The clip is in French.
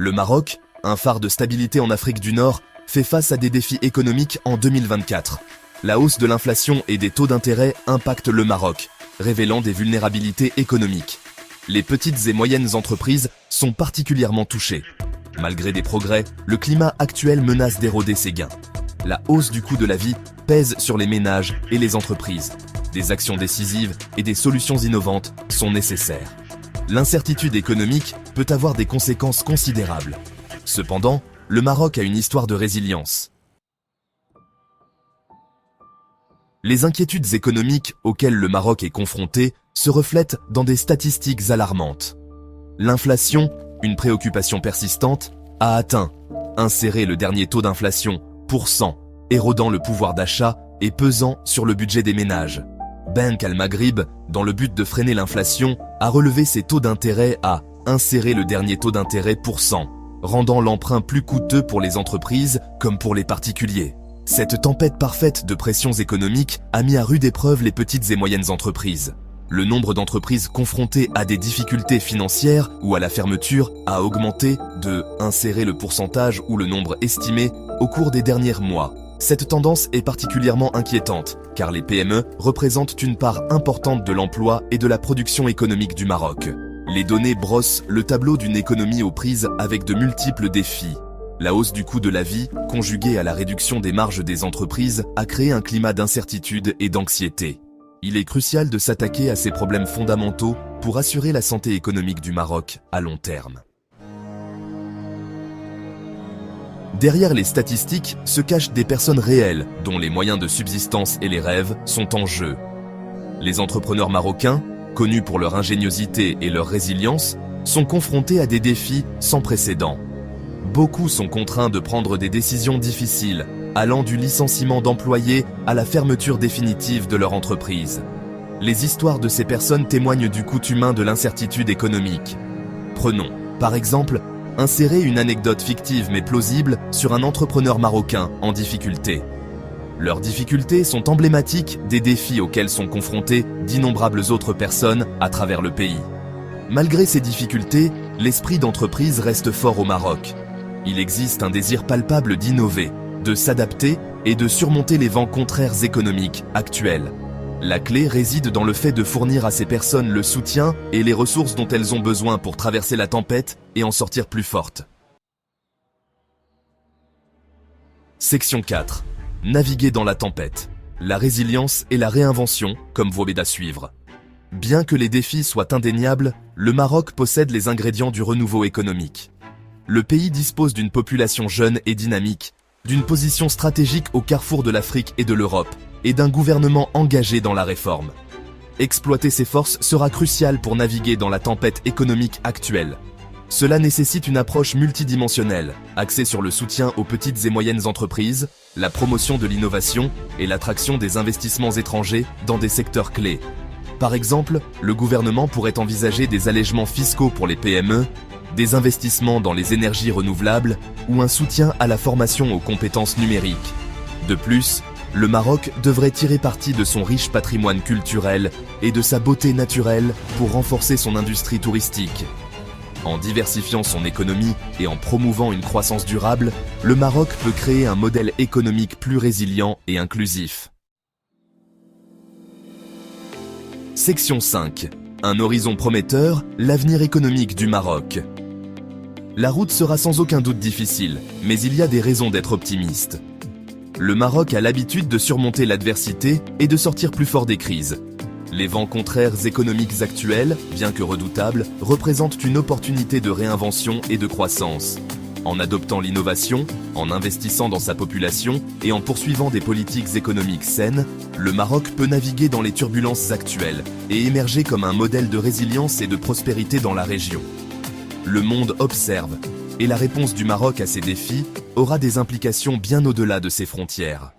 Le Maroc, un phare de stabilité en Afrique du Nord, fait face à des défis économiques en 2024. La hausse de l'inflation et des taux d'intérêt impactent le Maroc, révélant des vulnérabilités économiques. Les petites et moyennes entreprises sont particulièrement touchées. Malgré des progrès, le climat actuel menace d'éroder ses gains. La hausse du coût de la vie pèse sur les ménages et les entreprises. Des actions décisives et des solutions innovantes sont nécessaires. L'incertitude économique peut avoir des conséquences considérables. Cependant, le Maroc a une histoire de résilience. Les inquiétudes économiques auxquelles le Maroc est confronté se reflètent dans des statistiques alarmantes. L'inflation, une préoccupation persistante, a atteint, inséré le dernier taux d'inflation, %, érodant le pouvoir d'achat et pesant sur le budget des ménages. Banque Al-Maghrib, dans le but de freiner l'inflation, a relevé ses taux d'intérêt à insérer le dernier taux d'intérêt %, rendant l'emprunt plus coûteux pour les entreprises comme pour les particuliers. Cette tempête parfaite de pressions économiques a mis à rude épreuve les petites et moyennes entreprises. Le nombre d'entreprises confrontées à des difficultés financières ou à la fermeture a augmenté de insérer le pourcentage ou le nombre estimé au cours des derniers mois. Cette tendance est particulièrement inquiétante, car les PME représentent une part importante de l'emploi et de la production économique du Maroc. Les données brossent le tableau d'une économie aux prises avec de multiples défis. La hausse du coût de la vie, conjuguée à la réduction des marges des entreprises, a créé un climat d'incertitude et d'anxiété. Il est crucial de s'attaquer à ces problèmes fondamentaux pour assurer la santé économique du Maroc à long terme. Derrière les statistiques se cachent des personnes réelles dont les moyens de subsistance et les rêves sont en jeu. Les entrepreneurs marocains, connus pour leur ingéniosité et leur résilience, sont confrontés à des défis sans précédent. Beaucoup sont contraints de prendre des décisions difficiles, allant du licenciement d'employés à la fermeture définitive de leur entreprise. Les histoires de ces personnes témoignent du coût humain de l'incertitude économique. Prenons, par exemple, insérer une anecdote fictive mais plausible sur un entrepreneur marocain en difficulté. Leurs difficultés sont emblématiques des défis auxquels sont confrontées d'innombrables autres personnes à travers le pays. Malgré ces difficultés, l'esprit d'entreprise reste fort au Maroc. Il existe un désir palpable d'innover, de s'adapter et de surmonter les vents contraires économiques actuels. La clé réside dans le fait de fournir à ces personnes le soutien et les ressources dont elles ont besoin pour traverser la tempête et en sortir plus fortes. Section 4. Naviguer dans la tempête. La résilience et la réinvention comme volet à suivre. Bien que les défis soient indéniables, le Maroc possède les ingrédients du renouveau économique. Le pays dispose d'une population jeune et dynamique, d'une position stratégique au carrefour de l'Afrique et de l'Europe, et d'un gouvernement engagé dans la réforme. Exploiter ces forces sera crucial pour naviguer dans la tempête économique actuelle. Cela nécessite une approche multidimensionnelle, axée sur le soutien aux petites et moyennes entreprises, la promotion de l'innovation et l'attraction des investissements étrangers dans des secteurs clés. Par exemple, le gouvernement pourrait envisager des allègements fiscaux pour les PME, des investissements dans les énergies renouvelables ou un soutien à la formation aux compétences numériques. De plus, le Maroc devrait tirer parti de son riche patrimoine culturel et de sa beauté naturelle pour renforcer son industrie touristique. En diversifiant son économie et en promouvant une croissance durable, le Maroc peut créer un modèle économique plus résilient et inclusif. Section 5. Un horizon prometteur, l'avenir économique du Maroc. La route sera sans aucun doute difficile, mais il y a des raisons d'être optimiste. Le Maroc a l'habitude de surmonter l'adversité et de sortir plus fort des crises. Les vents contraires économiques actuels, bien que redoutables, représentent une opportunité de réinvention et de croissance. En adoptant l'innovation, en investissant dans sa population et en poursuivant des politiques économiques saines, le Maroc peut naviguer dans les turbulences actuelles et émerger comme un modèle de résilience et de prospérité dans la région. Le monde observe, et la réponse du Maroc à ces défis aura des implications bien au-delà de ses frontières.